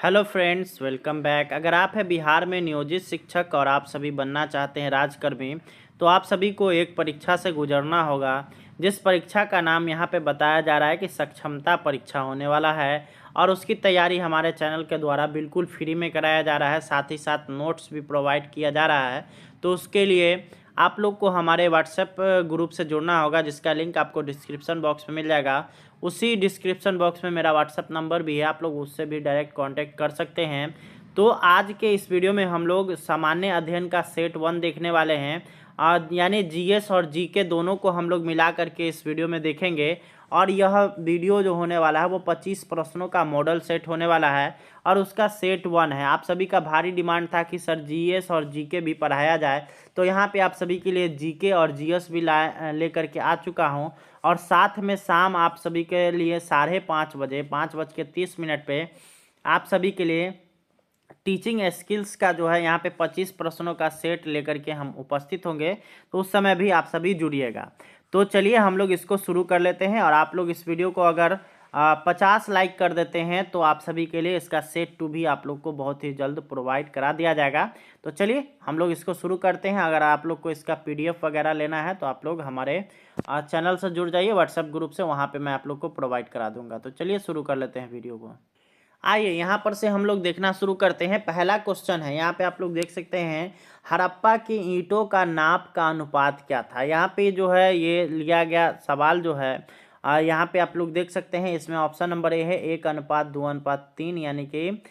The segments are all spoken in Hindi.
Hello friends, welcome back. अगर आप हैं बिहार में नियोजित शिक्षक और आप सभी बनना चाहते हैं राजकर्मी, तो आप सभी को एक परीक्षा से गुजरना होगा। जिस परीक्षा का नाम यहाँ पे बताया जा रहा है कि सक्षमता परीक्षा होने वाला है, और उसकी तैयारी हमारे चैनल के द्वारा बिल्कुल फ्री में कराया जा रहा है। साथ ही साथ नोट्स भी प्रोवाइड किया जा रहा है। तो उसके लिए आप लोग को हमारे व्हाट्सएप ग्रुप से जुड़ना होगा, जिसका लिंक आपको डिस्क्रिप्शन बॉक्स में मिल जाएगा। उसी डिस्क्रिप्शन बॉक्स में मेरा व्हाट्सएप नंबर भी है, आप लोग उससे भी डायरेक्ट कांटेक्ट कर सकते हैं। तो आज के इस वीडियो में हम लोग सामान्य अध्ययन का सेट 1 देखने वाले हैं, और यानी जीएस और जीके दोनों को हम लोग मिला करके इस वीडियो में देखेंगे। और यह वीडियो जो होने वाला है वो 25 प्रश्नों का मॉडल सेट होने वाला है, और उसका सेट 1 है। आप सभी का भारी डिमांड था कि सर जीएस और जीके भी पढ़ाया जाए, तो यहाँ पे आप सभी के लिए जीके और जीएस भी लेकर के आ चुका हूँ। और साथ में शाम आप सभी के लिए 5:30 बजे 5:30 पे आप सभी के लिए टीचिंग स्किल्स का जो है यहाँ पे 25 प्रश्नों का सेट लेकर के हम उपस्थित होंगे। तो उस समय भी आप सभी जुड़िएगा। तो चलिए हम लोग इसको शुरू कर लेते हैं। और आप लोग इस वीडियो को अगर 50 लाइक कर देते हैं तो आप सभी के लिए इसका सेट 2 भी आप लोग को बहुत ही जल्द प्रोवाइड करा दिया जाएगा। तो चलिए हम लोग इसको शुरू करते हैं। अगर आप लोग को इसका PDF वगैरह लेना है तो आप लोग हमारे चैनल से जुड़ जाइए व्हाट्सएप ग्रुप से, वहाँ पे मैं आप लोग को प्रोवाइड करा दूंगा। तो चलिए शुरू कर लेते हैं वीडियो को। आइए यहाँ पर से हम लोग देखना शुरू करते हैं। पहला क्वेश्चन है, यहाँ पे आप लोग देख सकते हैं, हड़प्पा की ईंटों का नाप का अनुपात क्या था। यहाँ पे जो है ये लिया गया सवाल जो है, यहाँ पे आप लोग देख सकते हैं। इसमें ऑप्शन नंबर ए है 1:2:3, यानी कि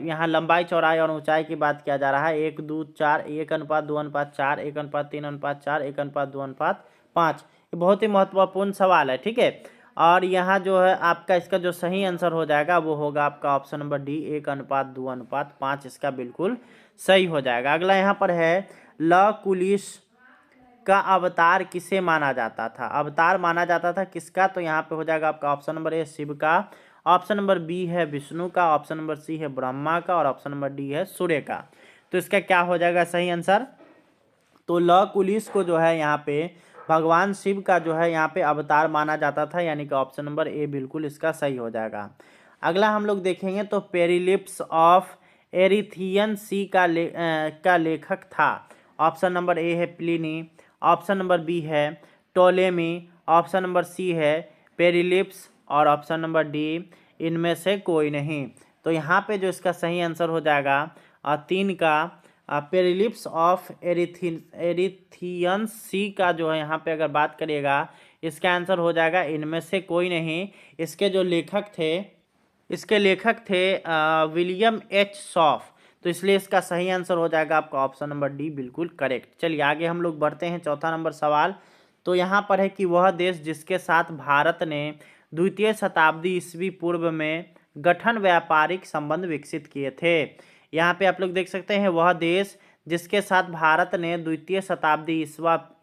यहाँ लंबाई चौड़ाई और ऊंचाई की बात किया जा रहा है। 1:2:4, 1:2:4, 1:3:4, 1:2:5। ये बहुत ही महत्वपूर्ण सवाल है, ठीक है। और यहाँ जो है आपका इसका जो सही आंसर हो जाएगा वो होगा आपका ऑप्शन नंबर डी, 1:2:5। इसका बिल्कुल सही हो जाएगा। अगला यहाँ पर है, ल कुलिश का अवतार किसे माना जाता था। अवतार माना जाता था किसका, तो यहाँ पे हो जाएगा आपका ऑप्शन नंबर ए शिव का, ऑप्शन नंबर बी है विष्णु का, ऑप्शन नंबर सी है ब्रह्मा का, और ऑप्शन नंबर डी है सूर्य का। तो इसका क्या हो जाएगा सही आंसर। तो ल कुलिश को जो है यहाँ पे भगवान शिव का जो है यहाँ पे अवतार माना जाता था, यानी कि ऑप्शन नंबर ए बिल्कुल इसका सही हो जाएगा। अगला हम लोग देखेंगे तो पेरिलिप्स ऑफ एरिथियन सी का लेखक था। ऑप्शन नंबर ए है प्लिनी, ऑप्शन नंबर बी है टोलेमी, ऑप्शन नंबर सी है पेरिलिप्स, और ऑप्शन नंबर डी इनमें से कोई नहीं। तो यहाँ पे जो इसका सही आंसर हो जाएगा 3 का पेरिलिप्स ऑफ एरिथियंस सी का जो है यहाँ पे अगर बात करिएगा, इसका आंसर हो जाएगा इनमें से कोई नहीं। इसके जो लेखक थे विलियम एच सॉफ। तो इसलिए इसका सही आंसर हो जाएगा आपका ऑप्शन नंबर डी बिल्कुल करेक्ट। चलिए आगे हम लोग बढ़ते हैं। चौथा नंबर सवाल तो यहाँ पर है कि वह देश जिसके साथ भारत ने 2वीं शताब्दी ईस्वी पूर्व में गठन व्यापारिक संबंध विकसित किए थे। यहाँ पे आप लोग देख सकते हैं, वह देश जिसके साथ भारत ने 2वीं शताब्दी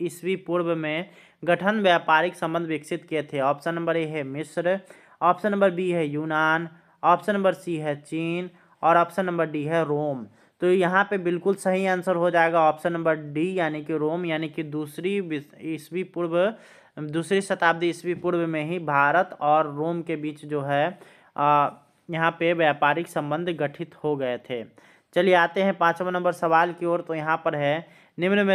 ईस्वी पूर्व में गठन व्यापारिक संबंध विकसित किए थे। ऑप्शन नंबर ए है मिस्र, ऑप्शन नंबर बी है यूनान, ऑप्शन नंबर सी है चीन, और ऑप्शन नंबर डी है रोम। तो यहाँ पे बिल्कुल सही आंसर हो जाएगा ऑप्शन नंबर डी, यानी कि रोम, यानी कि दूसरी शताब्दी ईस्वी पूर्व में ही भारत और रोम के बीच जो है यहाँ पे व्यापारिक संबंध गठित हो गए थे। चलिए आते हैं 5वां नंबर सवाल की ओर। तो यहाँ पर है, निम्न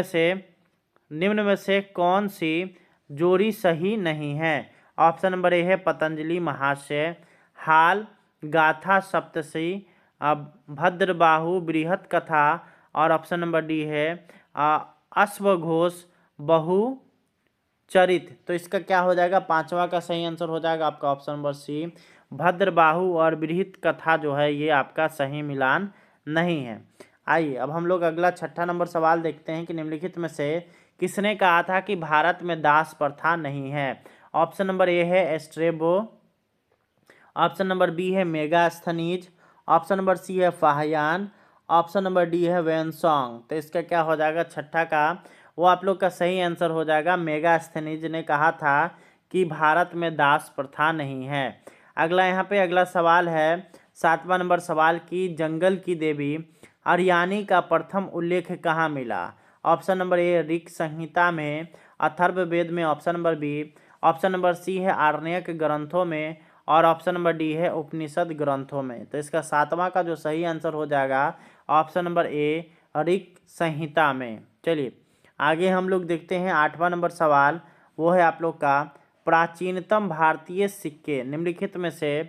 में से कौन सी जोड़ी सही नहीं है। ऑप्शन नंबर ए है पतंजलि महाशय, हाल, गाथा सप्तशी, भद्रबाहु बृहत कथा, और ऑप्शन नंबर डी है अश्वघोष बहुचरित। तो इसका क्या हो जाएगा, 5वां का सही आंसर हो जाएगा आपका ऑप्शन नंबर सी, भद्रबाहु और बृहत कथा जो है ये आपका सही मिलान नहीं है। आइए अब हम लोग अगला 6ठा नंबर सवाल देखते हैं कि निम्नलिखित में से किसने कहा था कि भारत में दास प्रथा नहीं है। ऑप्शन नंबर ए है एस्ट्रेबो, ऑप्शन नंबर बी है मेगास्थनीज, ऑप्शन नंबर सी है फाहियान, ऑप्शन नंबर डी है वेनसोंग। तो इसका क्या हो जाएगा 6ठा का, वो आप लोग का सही आंसर हो जाएगा मेगास्थनीज ने कहा था कि भारत में दास प्रथा नहीं है। अगला यहाँ पे अगला सवाल है 7वां नंबर सवाल की, जंगल की देवी अर्यानी का प्रथम उल्लेख कहाँ मिला। ऑप्शन नंबर ए ऋक संहिता में, अथर्ववेद में, option number b, option number c है आरण्यक ग्रंथों में, और ऑप्शन नंबर डी है उपनिषद ग्रंथों में। तो इसका सातवां का जो सही आंसर हो जाएगा ऑप्शन नंबर ए ऋक संहिता में। चलिए आगे हम लोग देखते हैं 8वां नंबर सवाल, वो है आप लोग का प्राचीनतम भारतीय सिक्के निम्नलिखित में से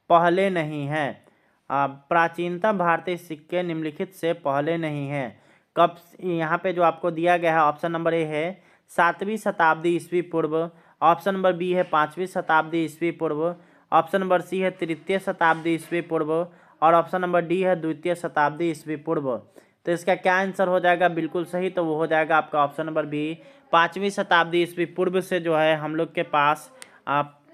पहले नहीं है। प्राचीनतम भारतीय सिक्के निम्नलिखित से पहले नहीं है। कब? यहाँ पे जो आपको दिया गया है ऑप्शन नंबर ए है 7वीं शताब्दी ईस्वी पूर्व, ऑप्शन नंबर बी है 5वीं शताब्दी ईस्वी पूर्व, ऑप्शन नंबर सी है तृतीय शताब्दी ईस्वी पूर्व और ऑप्शन नंबर डी है द्वितीय शताब्दी ईस्वी पूर्व। तो इसका क्या आंसर हो जाएगा बिल्कुल सही? तो वो हो जाएगा आपका ऑप्शन नंबर बी 5वीं शताब्दी ईस्वी पूर्व से जो है हम लोग के पास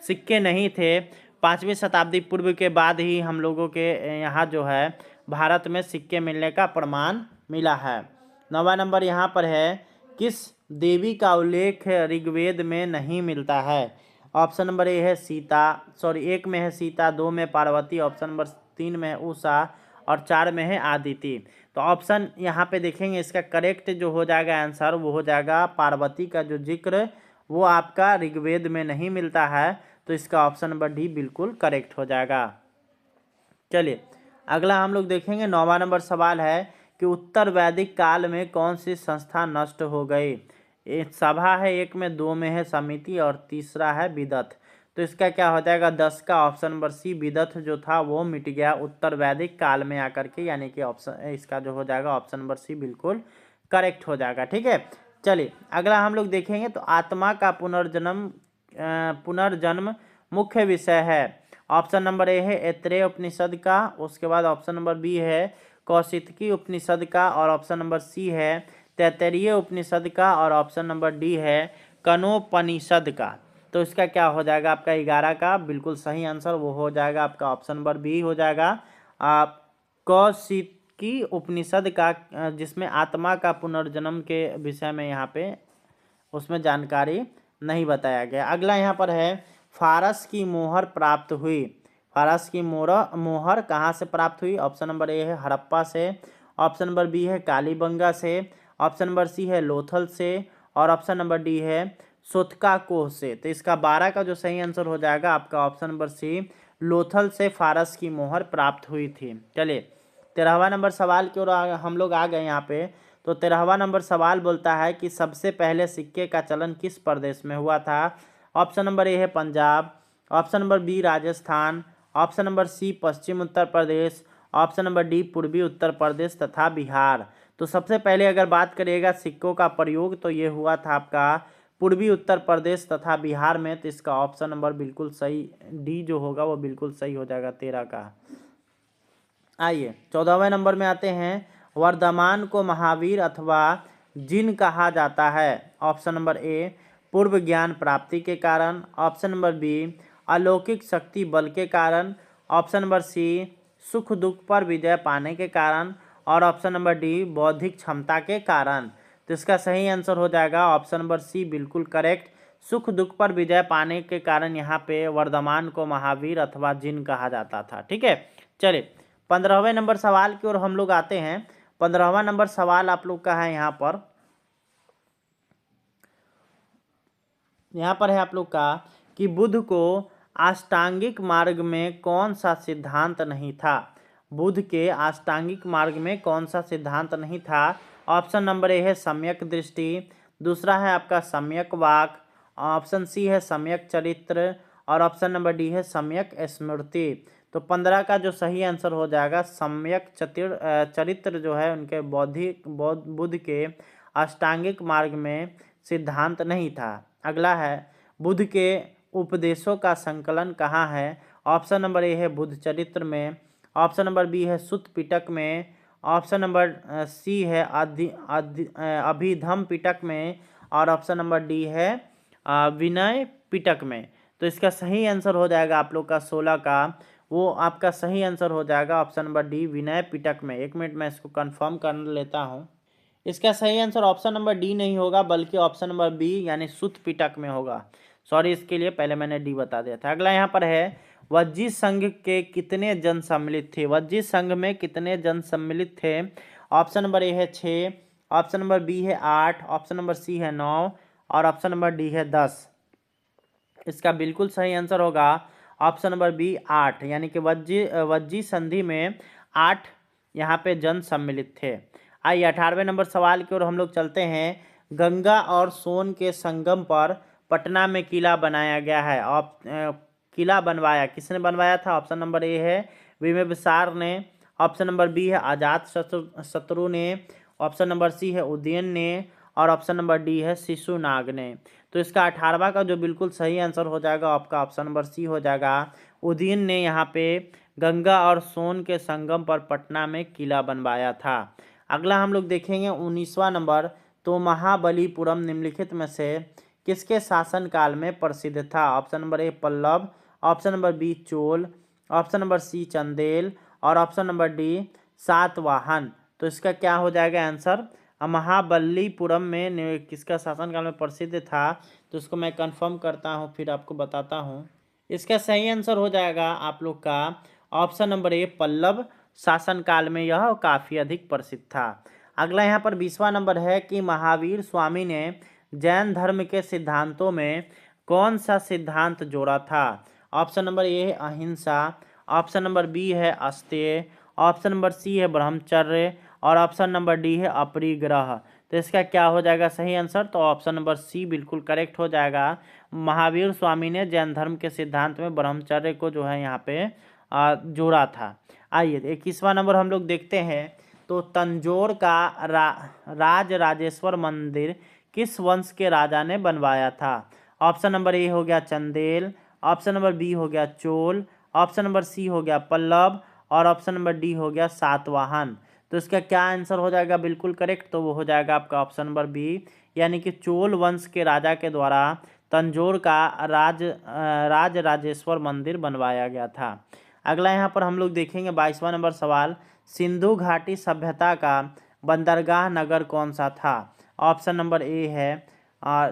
सिक्के नहीं थे। 5वीं शताब्दी पूर्व के बाद ही हम लोगों के यहाँ जो है भारत में सिक्के मिलने का प्रमाण मिला है। 9वां नंबर यहाँ पर है किस देवी का उल्लेख ऋग्वेद में नहीं मिलता है? ऑप्शन नंबर ए है एक में है सीता, 2 में पार्वती, ऑप्शन नंबर 3 में है उषा और 4 में है आदिति। तो ऑप्शन यहाँ पे देखेंगे इसका करेक्ट जो हो जाएगा आंसर वो हो जाएगा पार्वती का जो जिक्र वो आपका ऋग्वेद में नहीं मिलता है। तो इसका ऑप्शन नंबर डी बिल्कुल करेक्ट हो जाएगा। चलिए अगला हम लोग देखेंगे 9वां नंबर सवाल है कि उत्तर वैदिक काल में कौन सी संस्था नष्ट हो गई? एक सभा है, 1 में, 2 में है समिति और तीसरा है विदथ। तो इसका क्या हो जाएगा 10 का ऑप्शन नंबर सी विदथ जो था वो मिट गया उत्तर वैदिक काल में आकर के, यानी कि ऑप्शन इसका जो हो जाएगा ऑप्शन नंबर सी बिल्कुल करेक्ट हो जाएगा। ठीक है चलिए अगला हम लोग देखेंगे तो आत्मा का पुनर्जन्म मुख्य विषय है। ऑप्शन नंबर ए है ऐत्रेय उपनिषद का, उसके बाद ऑप्शन नंबर बी है कौशितकी उपनिषद का और ऑप्शन नंबर सी है तैत्तरीय उपनिषद का और ऑप्शन नंबर डी है कनोपनिषद का। तो इसका क्या हो जाएगा आपका 11 का बिल्कुल सही आंसर वो हो जाएगा आपका ऑप्शन नंबर बी हो जाएगा कौशितकी उपनिषद का, जिसमें आत्मा का पुनर्जन्म के विषय में यहाँ पे उसमें जानकारी नहीं बताया गया। अगला यहाँ पर है फारस की मोहर प्राप्त हुई। फारस की मोहर कहाँ से प्राप्त हुई? ऑप्शन नंबर ए है हड़प्पा से, ऑप्शन नंबर बी है कालीबंगा से, ऑप्शन नंबर सी है लोथल से और ऑप्शन नंबर डी है सोतका कोह से। तो इसका 12 का जो सही आंसर हो जाएगा आपका ऑप्शन नंबर सी लोथल से फारस की मोहर प्राप्त हुई थी। चलिए 13वां नंबर सवाल की ओर हम लोग आ गए यहाँ पे। तो 13वां नंबर सवाल बोलता है कि सबसे पहले सिक्के का चलन किस प्रदेश में हुआ था? ऑप्शन नंबर ए है Punjab, option number B Rajasthan, option number C पश्चिम Uttar Pradesh, option number D पूर्वी उत्तर प्रदेश तथा बिहार। तो सबसे पहले अगर बात करिएगा सिक्कों का प्रयोग तो ये हुआ था आपका पूर्वी उत्तर प्रदेश तथा बिहार में। तो इसका ऑप्शन नंबर बिल्कुल सही डी जो होगा वो बिल्कुल सही हो जाएगा 13 का। आइए 14वें नंबर में आते हैं। वर्धमान को महावीर अथवा जिन कहा जाता है। ऑप्शन नंबर ए पूर्व ज्ञान प्राप्ति के कारण, ऑप्शन नंबर बी अलौकिक शक्ति बल के कारण, ऑप्शन नंबर सी सुख दुख पर विजय पाने के कारण और ऑप्शन नंबर डी बौद्धिक क्षमता के कारण। तो इसका सही आंसर हो जाएगा ऑप्शन नंबर सी बिल्कुल करेक्ट, सुख दुख पर विजय पाने के कारण यहाँ पे वर्धमान को महावीर अथवा जिन कहा जाता था। ठीक है चलिए 15वें नंबर सवाल की ओर हम लोग आते हैं। 15वां नंबर सवाल आप लोग का है यहाँ पर है आप लोग का कि बुद्ध को अष्टांगिक मार्ग में कौन सा सिद्धांत नहीं था? बुद्ध के अष्टांगिक मार्ग में कौन सा सिद्धांत नहीं था? ऑप्शन नंबर ए है सम्यक दृष्टि, दूसरा है आपका सम्यक वाक, ऑप्शन सी है सम्यक चरित्र और ऑप्शन नंबर डी है सम्यक स्मृति। तो 15 का जो सही आंसर हो जाएगा सम्यक चरित्र जो है उनके बुद्ध के अष्टांगिक मार्ग में सिद्धांत नहीं था। अगला है बुद्ध के उपदेशों का संकलन कहाँ है? ऑप्शन नंबर ए है बुद्ध चरित्र में, ऑप्शन नंबर बी है सुत्त पिटक में, ऑप्शन नंबर सी है अभिधम पिटक में और ऑप्शन नंबर डी है विनय पिटक में। तो इसका सही आंसर हो जाएगा आप लोग का 16 का वो आपका सही आंसर हो जाएगा option number D Vinaya Pitaka में। 1 मिनट में इसको कंफर्म कर लेता हूँ। इसका सही आंसर ऑप्शन नंबर डी नहीं होगा बल्कि ऑप्शन नंबर बी यानी सुत्त पिटक में होगा। सॉरी इसके लिए पहले मैंने डी बता दिया था। अगला यहाँ पर है वज्जी संघ के कितने जन सम्मिलित थे? वज्जी संघ में कितने जन सम्मिलित थे? ऑप्शन नंबर ए है 6, ऑप्शन नंबर बी है 8, ऑप्शन नंबर सी है 9 और ऑप्शन नंबर डी है 10। इसका बिल्कुल सही आंसर होगा ऑप्शन नंबर बी 8, यानी कि वज्जी संधि में 8 यहाँ पे जन सम्मिलित थे। आइए 18वें नंबर सवाल की ओर हम लोग चलते हैं। गंगा और सोन के संगम पर पटना में किला बनाया गया है। किला बनवाया किसने बनवाया था? ऑप्शन नंबर ए है बिंबिसार ने, ऑप्शन नंबर बी है अजात शत्रु ने, ऑप्शन नंबर सी है उदयन ने, और ऑप्शन नंबर डी है शिशुनाग ने। तो इसका 18वां का जो बिल्कुल सही आंसर हो जाएगा आपका ऑप्शन नंबर सी हो जाएगा। उदयन ने यहाँ पे गंगा और सोन के संगम पर पटना में किला बनवाया था। अगला हम लोग देखेंगे 19वां नंबर। तो महाबलीपुरम निम्नलिखित में से किसके शासनकाल में प्रसिद्ध था? Option number a Pallava, option number b Chola, option number c Chandel, और ऑप्शन नंबर डी सातवाहन। तो इसका क्या हो जाएगा आंसर? महाबलीपुरम में किसका शासनकाल में प्रसिद्ध था? तो इसको मैं कंफर्म करता हूँ, फिर आपको बताता हूँ। इसका सही आंसर हो जाएगा आप लोग का ऑप्शन नंबर ए पल्लव शासनकाल में यह काफ़ी अधिक प्रसिद्ध था। अगला यहाँ पर 20वां नंबर है कि महावीर स्वामी ने जैन धर्म के सिद्धांतों में कौन सा सिद्धांत जोड़ा था? ऑप्शन नंबर ए है अहिंसा, ऑप्शन नंबर बी है अस्तेय, ऑप्शन नंबर सी है ब्रह्मचर्य, और ऑप्शन नंबर डी है अपरिग्रह। तो इसका क्या हो जाएगा सही आंसर? तो ऑप्शन नंबर सी बिल्कुल करेक्ट हो जाएगा। महावीर स्वामी ने जैन धर्म के सिद्धांत में ब्रह्मचर्य को जो है यहाँ पे जोड़ा था। आइए 21वां नंबर हम लोग देखते हैं। तो तंजौर का राजराजेश्वर मंदिर किस वंश के राजा ने बनवाया था? ऑप्शन नंबर ए हो गया चंदेल, ऑप्शन नंबर बी हो गया चोल, ऑप्शन नंबर सी हो गया पल्लव, और ऑप्शन नंबर डी हो गया सातवाहन। तो इसका क्या आंसर हो जाएगा बिल्कुल करेक्ट? तो वो हो जाएगा आपका ऑप्शन नंबर बी, यानी कि चोल वंश के राजा के द्वारा तंजौर का राजराजेश्वर मंदिर बनवाया गया था। अगला यहाँ पर हम लोग देखेंगे 22वां नंबर सवाल। सिंधु घाटी सभ्यता का बंदरगाह नगर कौन सा था? ऑप्शन नंबर ए है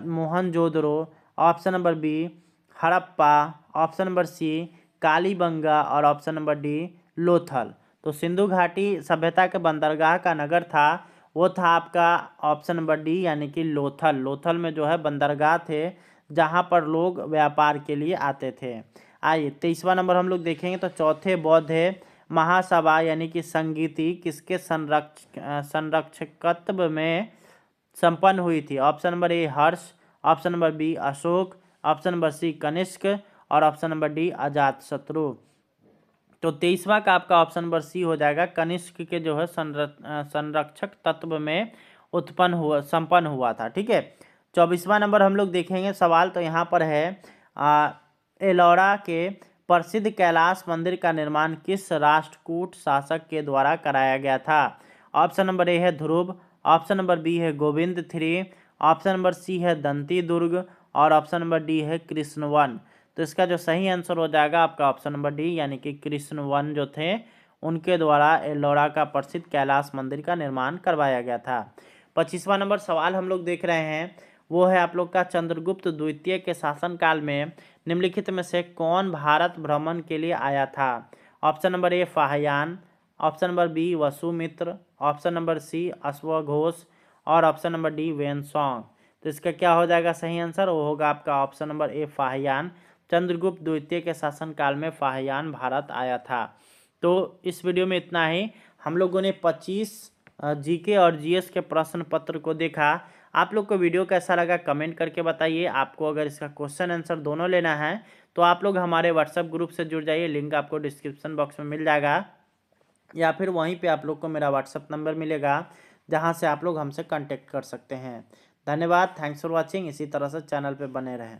Mohenjodaro, option number b Harappa, option number c Kalibangan, और ऑप्शन नंबर डी लोथल। तो सिंधु घाटी सभ्यता के बंदरगाह का नगर था वो था आपका ऑप्शन नंबर डी, यानी कि लोथल। लोथल में जो है बंदरगाह थे जहाँ पर लोग व्यापार के लिए आते थे। आइए 23वां नंबर हम लोग देखेंगे। तो चौथे बौद्ध महासभा यानी कि संगीति किसके संरक्षकत्व में संपन्न हुई थी? Option number a Harsha, option number b Ashoka, option number c Kanishka, और ऑप्शन नंबर डी अजातशत्रु। तो 23वां का आपका ऑप्शन नंबर सी हो जाएगा। कनिष्क के जो है संरक्षक तत्व में संपन्न हुआ था। ठीक है। 24वां नंबर हम लोग देखेंगे सवाल। तो यहाँ पर है एलोरा के प्रसिद्ध कैलाश मंदिर का निर्माण किस राष्ट्रकूट शासक के द्वारा कराया गया था? ऑप्शन नंबर ए है ध्रुव, ऑप्शन नंबर बी है Govind III, option number c है दंती दुर्ग, और ऑप्शन नंबर डी है कृष्णवन। तो इसका जो सही आंसर हो जाएगा आपका ऑप्शन नंबर डी, यानी कि कृष्णवन जो थे उनके द्वारा एलोरा का प्रसिद्ध कैलाश मंदिर का निर्माण करवाया गया था। 25वां नंबर सवाल हम लोग देख रहे हैं वो है आप लोग का चंद्रगुप्त द्वितीय के शासनकाल में निम्नलिखित में से कौन भारत भ्रमण के लिए आया था? Option number A Fahien, option number B Vasumitra, option number C अश्वघोष, और ऑप्शन नंबर डी वेनसोंग। तो इसका क्या हो जाएगा सही आंसर? वो होगा आपका option number A Fahien. Chandragupta द्वितीय के शासनकाल में फाहियान भारत आया था। तो इस वीडियो में इतना ही। हम लोगों ने 25 जीके और जीएस के प्रश्न पत्र को देखा। आप लोग को वीडियो कैसा लगा कमेंट करके बताइए। आपको अगर इसका क्वेश्चन आंसर दोनों लेना है तो आप लोग हमारे व्हाट्सएप ग्रुप से जुड़ जाइए, लिंक आपको डिस्क्रिप्शन बॉक्स में मिल जाएगा, या फिर वहीं पे आप लोग को मेरा व्हाट्सएप नंबर मिलेगा जहां से आप लोग हमसे कांटेक्ट कर सकते हैं। धन्यवाद, थैंक्स फॉर वॉचिंग। इसी तरह से चैनल पे बने रहें।